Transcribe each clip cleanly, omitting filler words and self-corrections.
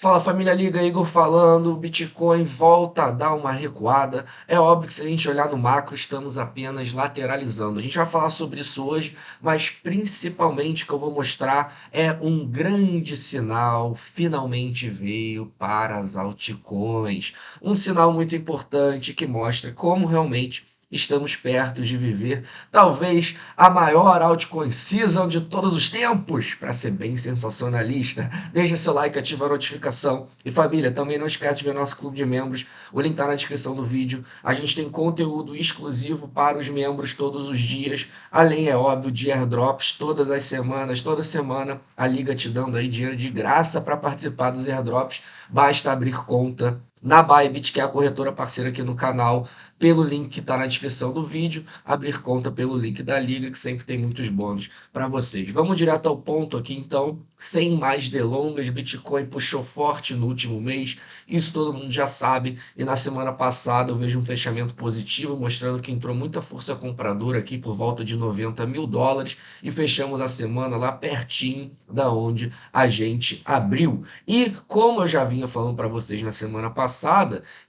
Fala família, Liga, Igor falando. O Bitcoin volta a dar uma recuada. É óbvio que se a gente olhar no macro, estamos apenas lateralizando. A gente vai falar sobre isso hoje, mas principalmente o que eu vou mostrar é um grande sinal. Finalmente veio para as altcoins. Um sinal muito importante que mostra como realmente estamos perto de viver talvez a maior altcoin season de todos os tempos, para ser bem sensacionalista. Deixa seu like, ativa a notificação. E família, também não esquece de ver nosso clube de membros. O link está na descrição do vídeo. A gente tem conteúdo exclusivo para os membros todos os dias. Além, é óbvio, de airdrops todas as semanas. Toda semana a Liga te dando aí dinheiro de graça para participar dos airdrops. Basta abrir conta na Bybit, que é a corretora parceira aqui no canal, pelo link que está na descrição do vídeo, abrir conta pelo link da Liga, que sempre tem muitos bônus para vocês. Vamos direto ao ponto aqui, então, sem mais delongas. Bitcoin puxou forte no último mês, isso todo mundo já sabe, e na semana passada eu vejo um fechamento positivo, mostrando que entrou muita força compradora aqui por volta de 90 mil dólares, e fechamos a semana lá pertinho da onde a gente abriu. E como eu já vinha falando para vocês na semana passada,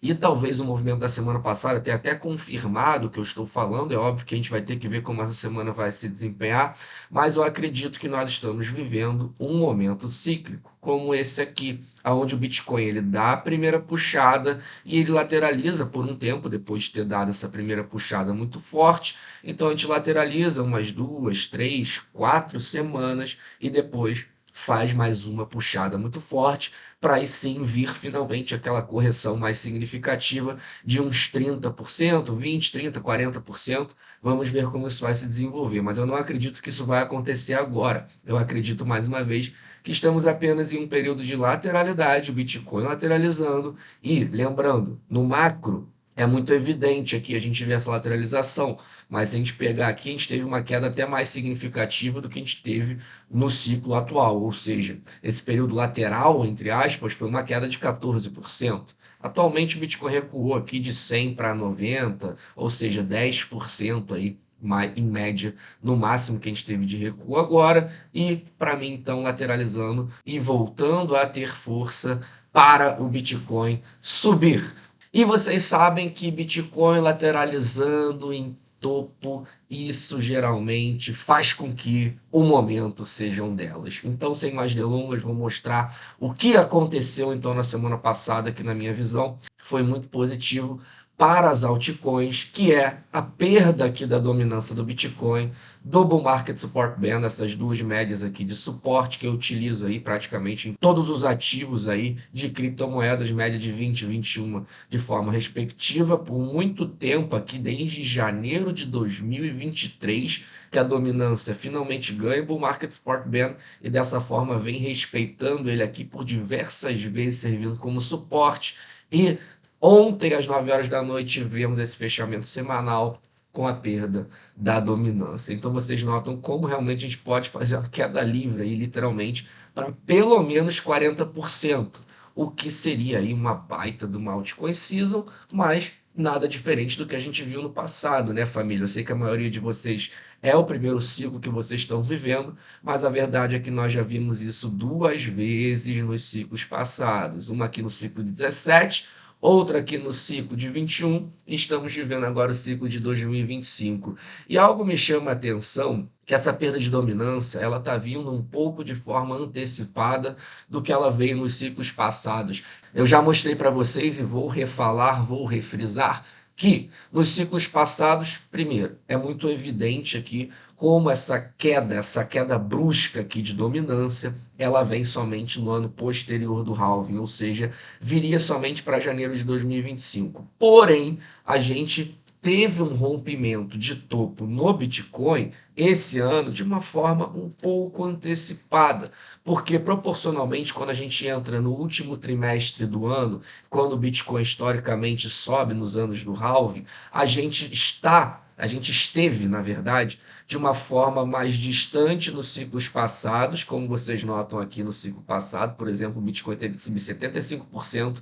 e talvez o movimento da semana passada tenha até confirmado o que eu estou falando, é óbvio que a gente vai ter que ver como essa semana vai se desempenhar, mas eu acredito que nós estamos vivendo um momento cíclico, como esse aqui, onde o Bitcoin ele dá a primeira puxada e ele lateraliza por um tempo, depois de ter dado essa primeira puxada muito forte. Então a gente lateraliza umas 2, 3, 4 semanas e depois faz mais uma puxada muito forte, para aí sim vir finalmente aquela correção mais significativa de uns 30%, 20, 30, 40%. Vamos ver como isso vai se desenvolver, mas eu não acredito que isso vai acontecer agora. Eu acredito mais uma vez que estamos apenas em um período de lateralidade, o Bitcoin lateralizando, e lembrando, no macro é muito evidente aqui a gente vê essa lateralização, mas se a gente pegar aqui, a gente teve uma queda até mais significativa do que a gente teve no ciclo atual, ou seja, esse período lateral, entre aspas, foi uma queda de 14%. Atualmente o Bitcoin recuou aqui de 100 para 90, ou seja, 10% aí em média, no máximo que a gente teve de recuo agora, e para mim então lateralizando e voltando a ter força para o Bitcoin subir. E vocês sabem que Bitcoin lateralizando em topo, isso geralmente faz com que o momento seja um delas. Então, sem mais delongas, vou mostrar o que aconteceu então na semana passada, que na minha visão foi muito positivo para as altcoins, que é a perda aqui da dominância do Bitcoin, do Bull Market Support Band, essas duas médias aqui de suporte que eu utilizo aí praticamente em todos os ativos aí de criptomoedas, média de 20 e 21 de forma respectiva, por muito tempo aqui, desde janeiro de 2023, que a dominância finalmente ganha o Bull Market Support Band e dessa forma vem respeitando ele aqui por diversas vezes, servindo como suporte. E ontem, às 9 horas da noite, vemos esse fechamento semanal com a perda da dominância. Então vocês notam como realmente a gente pode fazer uma queda livre aí, literalmente, para pelo menos 40%, o que seria aí uma baita do uma altcoin season, mas nada diferente do que a gente viu no passado, né, família? Eu sei que a maioria de vocês é o primeiro ciclo que vocês estão vivendo, mas a verdade é que nós já vimos isso duas vezes nos ciclos passados. Uma aqui no ciclo de 17, outra aqui no ciclo de 21, e estamos vivendo agora o ciclo de 2025. E algo me chama a atenção, que essa perda de dominância, ela está vindo um pouco de forma antecipada do que ela veio nos ciclos passados. Eu já mostrei para vocês e vou refalar, vou refrisar, que nos ciclos passados, primeiro, é muito evidente aqui como essa queda brusca aqui de dominância, ela vem somente no ano posterior do halving, ou seja, viria somente para janeiro de 2025. Porém, a gente teve um rompimento de topo no Bitcoin esse ano de uma forma um pouco antecipada, porque proporcionalmente quando a gente entra no último trimestre do ano, quando o Bitcoin historicamente sobe nos anos do halving, a gente esteve, na verdade, de uma forma mais distante nos ciclos passados, como vocês notam aqui no ciclo passado, por exemplo, o Bitcoin teve que subir 75%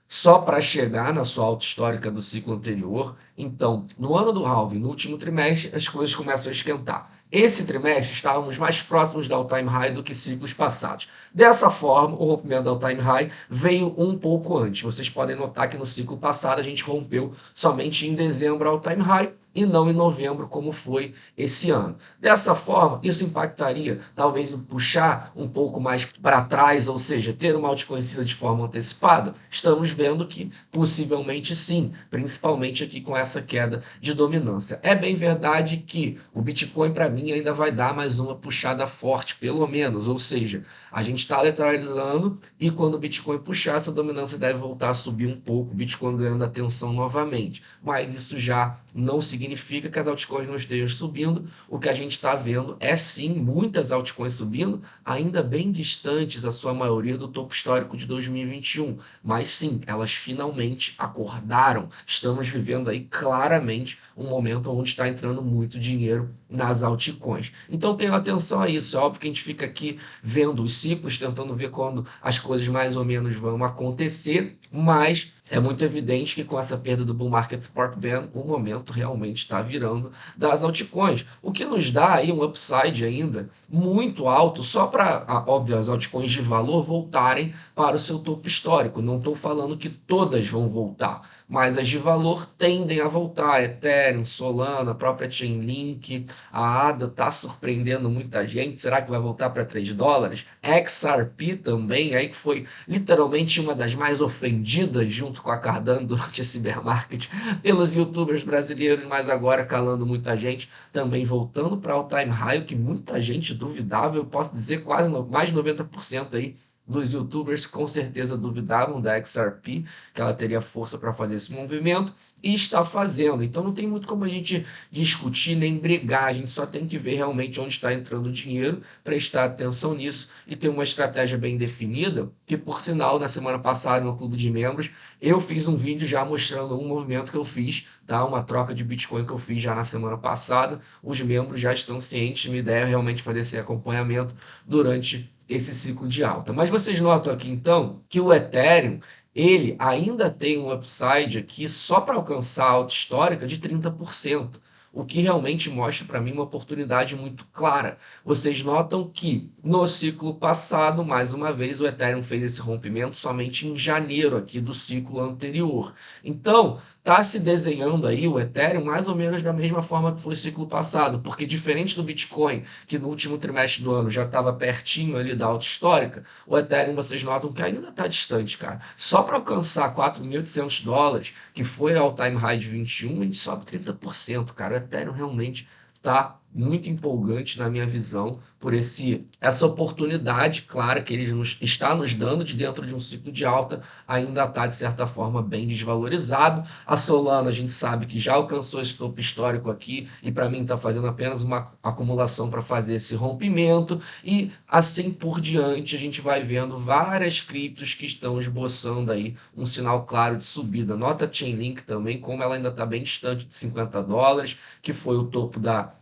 só para chegar na sua alta histórica do ciclo anterior. Então, no ano do halving, no último trimestre, as coisas começam a esquentar. esse trimestre estávamos mais próximos da all-time high do que ciclos passados. Dessa forma, o rompimento da all-time high veio um pouco antes. Vocês podem notar que no ciclo passado a gente rompeu somente em dezembro a all-time high e não em novembro, como foi esse ano. Dessa forma, isso impactaria talvez em puxar um pouco mais para trás, ou seja, ter uma altcoin de forma antecipada? Estamos vendo que possivelmente sim, principalmente aqui com essa queda de dominância. É bem verdade que o Bitcoin, para mim, ainda vai dar mais uma puxada forte, pelo menos, ou seja, a gente está lateralizando e quando o Bitcoin puxar, essa dominância deve voltar a subir um pouco, o Bitcoin ganhando atenção novamente. Mas isso já não significa que as altcoins não estejam subindo. O que a gente está vendo é sim muitas altcoins subindo, ainda bem distantes, a sua maioria, do topo histórico de 2021. Mas sim, elas finalmente acordaram. Estamos vivendo aí claramente um momento onde está entrando muito dinheiro nas altcoins. Então tenha atenção a isso. É óbvio que a gente fica aqui vendo os ciclos, tentando ver quando as coisas mais ou menos vão acontecer, mas é muito evidente que com essa perda do bull market support band, o momento realmente está virando das altcoins, o que nos dá aí um upside ainda muito alto, só para, óbvio, as altcoins de valor voltarem para o seu topo histórico. Não estou falando que todas vão voltar, mas as de valor tendem a voltar. Ethereum, Solana, a própria Chainlink, a ADA está surpreendendo muita gente. Será que vai voltar para $3? XRP também, aí que foi literalmente uma das mais ofendidas junto com a Cardano durante esse bear market pelos youtubers brasileiros, mas agora calando muita gente, também voltando para all-time high, o que muita gente duvidava. Eu posso dizer quase mais de 90% aí dos youtubers com certeza duvidavam da XRP, que ela teria força para fazer esse movimento, e está fazendo. Então não tem muito como a gente discutir nem brigar, a gente só tem que ver realmente onde está entrando o dinheiro, prestar atenção nisso e ter uma estratégia bem definida, que por sinal, na semana passada no clube de membros, eu fiz um vídeo já mostrando um movimento que eu fiz, tá? Uma troca de Bitcoin que eu fiz já na semana passada. Os membros já estão cientes, minha ideia é realmente fazer esse acompanhamento durante esse ciclo de alta. Mas vocês notam aqui então que o Ethereum ele ainda tem um upside aqui só para alcançar a alta histórica de 30%, o que realmente mostra para mim uma oportunidade muito clara. Vocês notam que no ciclo passado, mais uma vez, o Ethereum fez esse rompimento somente em janeiro aqui do ciclo anterior. Então, está se desenhando aí o Ethereum mais ou menos da mesma forma que foi o ciclo passado, porque diferente do Bitcoin, que no último trimestre do ano já estava pertinho ali da alta histórica, o Ethereum vocês notam que ainda está distante, cara. Só para alcançar $4.800, que foi o all-time high de 21, a gente sobe 30%, cara. O Ethereum realmente está muito empolgante na minha visão por essa oportunidade clara que ele está nos dando de dentro de um ciclo de alta, ainda está de certa forma bem desvalorizado. A Solana a gente sabe que já alcançou esse topo histórico aqui e para mim está fazendo apenas uma acumulação para fazer esse rompimento e assim por diante a gente vai vendo várias criptos que estão esboçando aí um sinal claro de subida. Nota a Chainlink também, como ela ainda está bem distante de $50, que foi o topo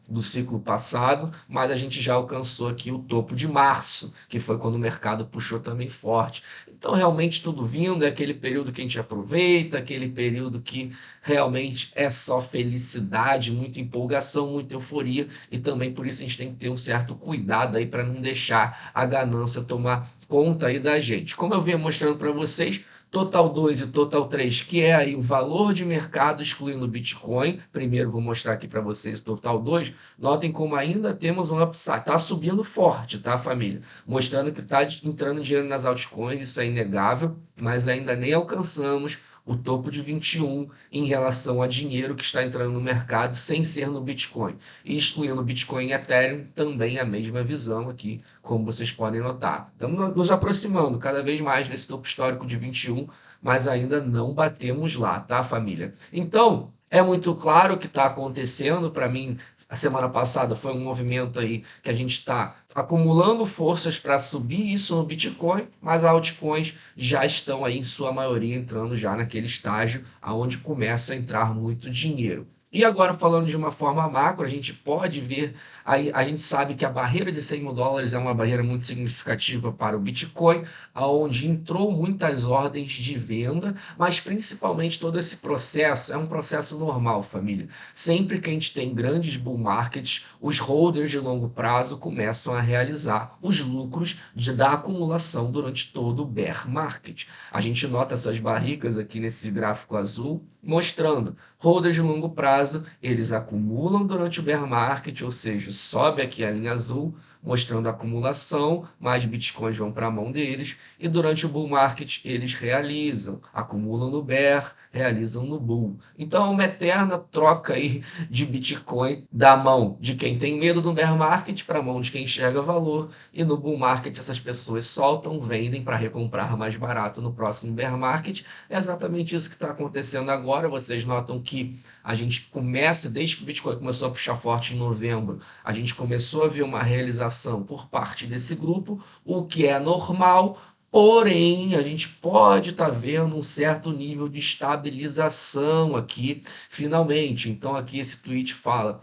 do ciclo passado, mas a gente já alcançou aqui o topo de março, que foi quando o mercado puxou também forte. Então, realmente, tudo vindo, é aquele período que a gente aproveita, aquele período que realmente é só felicidade, muita empolgação, muita euforia, e também por isso a gente tem que ter um certo cuidado aí para não deixar a ganância tomar conta aí da gente. Como eu vinha mostrando para vocês, Total 2 e Total 3, que é aí o valor de mercado excluindo o Bitcoin. Primeiro vou mostrar aqui para vocês o Total 2. Notem como ainda temos um upside. Está subindo forte, tá, família? Mostrando que está entrando dinheiro nas altcoins, isso é inegável, mas ainda nem alcançamos o topo de 21 em relação a dinheiro que está entrando no mercado sem ser no Bitcoin. E excluindo Bitcoin e Ethereum, também a mesma visão aqui, como vocês podem notar. Estamos nos aproximando cada vez mais desse topo histórico de 21, mas ainda não batemos lá, tá, família? Então, é muito claro o que está acontecendo. Para mim, a semana passada foi um movimento aí que a gente está acumulando forças para subir isso no Bitcoin, mas as altcoins já estão aí, em sua maioria, entrando já naquele estágio aonde começa a entrar muito dinheiro. E agora, falando de uma forma macro, a gente pode ver, aí a gente sabe que a barreira de US$ 100.000 é uma barreira muito significativa para o Bitcoin, aonde entrou muitas ordens de venda, mas principalmente todo esse processo é um processo normal, família. Sempre que a gente tem grandes bull markets, os holders de longo prazo começam a realizar os lucros da acumulação durante todo o bear market. A gente nota essas barrigas aqui nesse gráfico azul, mostrando holders de longo prazo, eles acumulam durante o bear market, ou seja, sobe aqui a linha azul, mostrando a acumulação, mais bitcoins vão para a mão deles, e durante o bull market eles realizam, acumulam no bear, realizam no bull. Então é uma eterna troca aí de bitcoin da mão de quem tem medo do bear market para a mão de quem enxerga valor, e no bull market essas pessoas soltam, vendem para recomprar mais barato no próximo bear market. É exatamente isso que está acontecendo agora. Vocês notam que a gente começa, desde que o Bitcoin começou a puxar forte em novembro, a gente começou a ver uma realização por parte desse grupo, o que é normal, porém a gente pode estar vendo um certo nível de estabilização aqui, finalmente. Então aqui esse tweet fala: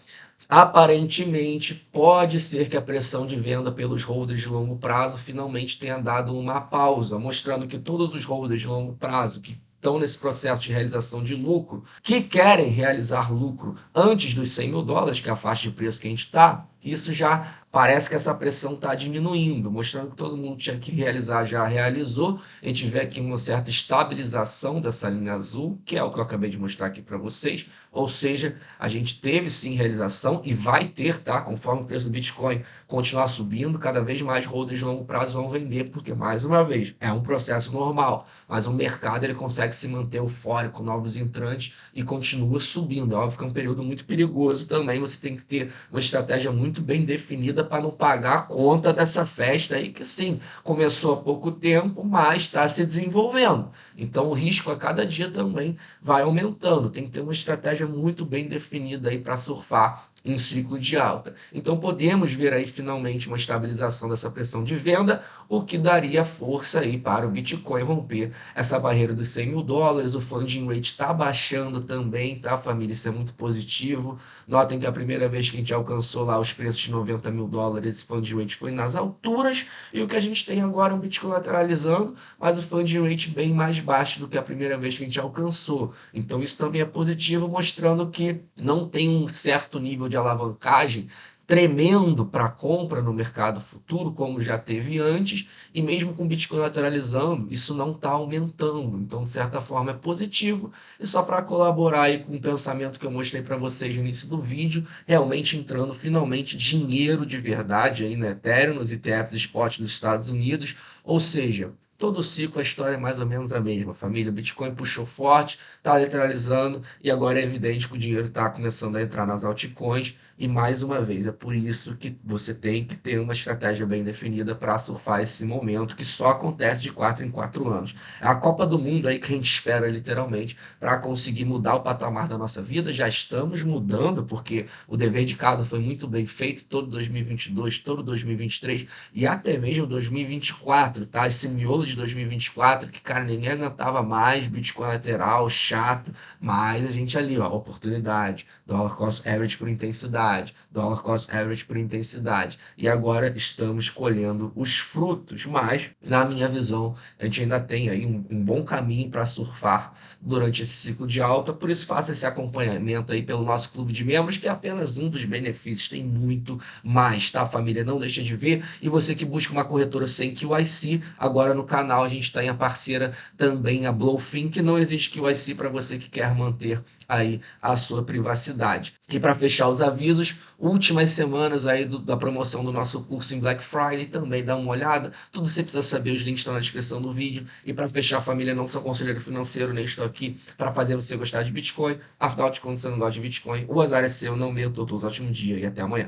aparentemente, pode ser que a pressão de venda pelos holders de longo prazo finalmente tenha dado uma pausa, mostrando que todos os holders de longo prazo que estão nesse processo de realização de lucro, que querem realizar lucro antes dos US$ 100.000, que é a faixa de preço que a gente está, isso já parece que essa pressão está diminuindo, mostrando que todo mundo tinha que realizar, já realizou. A gente vê aqui uma certa estabilização dessa linha azul, que é o que eu acabei de mostrar aqui para vocês, ou seja, a gente teve sim realização e vai ter, tá? Conforme o preço do Bitcoin continuar subindo, cada vez mais holders de longo prazo vão vender, porque, mais uma vez, é um processo normal, mas o mercado ele consegue se manter eufórico, novos entrantes e continua subindo. É óbvio que é um período muito perigoso também, você tem que ter uma estratégia muito bem definida para não pagar a conta dessa festa aí, que sim, começou há pouco tempo, mas está se desenvolvendo. Então o risco a cada dia também vai aumentando. Tem que ter uma estratégia muito bem definida aí para surfar um ciclo de alta. Então podemos ver aí finalmente uma estabilização dessa pressão de venda, o que daria força aí para o Bitcoin romper essa barreira dos US$ 100.000. O funding rate está baixando também, tá, família? Isso é muito positivo. Notem que a primeira vez que a gente alcançou lá os preços de US$ 90.000, esse funding rate foi nas alturas, e o que a gente tem agora é um Bitcoin lateralizando, mas o funding rate bem mais baixo do que a primeira vez que a gente alcançou. Então isso também é positivo, mostrando que não tem um certo nível de alavancagem tremendo para compra no mercado futuro, como já teve antes, e mesmo com o Bitcoin lateralizando, isso não está aumentando. Então, de certa forma, é positivo. E só para colaborar aí com o pensamento que eu mostrei para vocês no início do vídeo, realmente entrando finalmente dinheiro de verdade aí no Ethereum, nos ETFs spot dos Estados Unidos, ou seja, todo o ciclo, a história é mais ou menos a mesma, família. O Bitcoin puxou forte, está lateralizando e agora é evidente que o dinheiro está começando a entrar nas altcoins. E mais uma vez, é por isso que você tem que ter uma estratégia bem definida para surfar esse momento que só acontece de 4 em 4 anos. É a Copa do Mundo aí que a gente espera literalmente para conseguir mudar o patamar da nossa vida. Já estamos mudando, porque o dever de casa foi muito bem feito todo 2022, todo 2023 e até mesmo 2024, tá? Esse miolo de 2024 que, cara, ninguém aguentava mais, Bitcoin lateral, chato, mas a gente ali, ó, oportunidade, dólar cost average por intensidade, dólar cost average por intensidade. E agora estamos colhendo os frutos, mas, na minha visão, a gente ainda tem aí um bom caminho para surfar durante esse ciclo de alta, por isso faça esse acompanhamento aí pelo nosso clube de membros, que é apenas um dos benefícios, tem muito mais, tá, família? Não deixa de ver. E você que busca uma corretora sem QIC, agora no canal a gente está em a parceira também, a Bluefin, que não existe QIC para você que quer manter aí a sua privacidade. E para fechar os avisos, últimas semanas aí da promoção do nosso curso em Black Friday, também dá uma olhada. Tudo você precisa saber, os links estão na descrição do vídeo. E para fechar, família, não sou conselheiro financeiro, nem estou aqui para fazer você gostar de Bitcoin. Afinal de contas, você não gosta de Bitcoin, o azar é seu, não meu. Todos ótimo dia e até amanhã.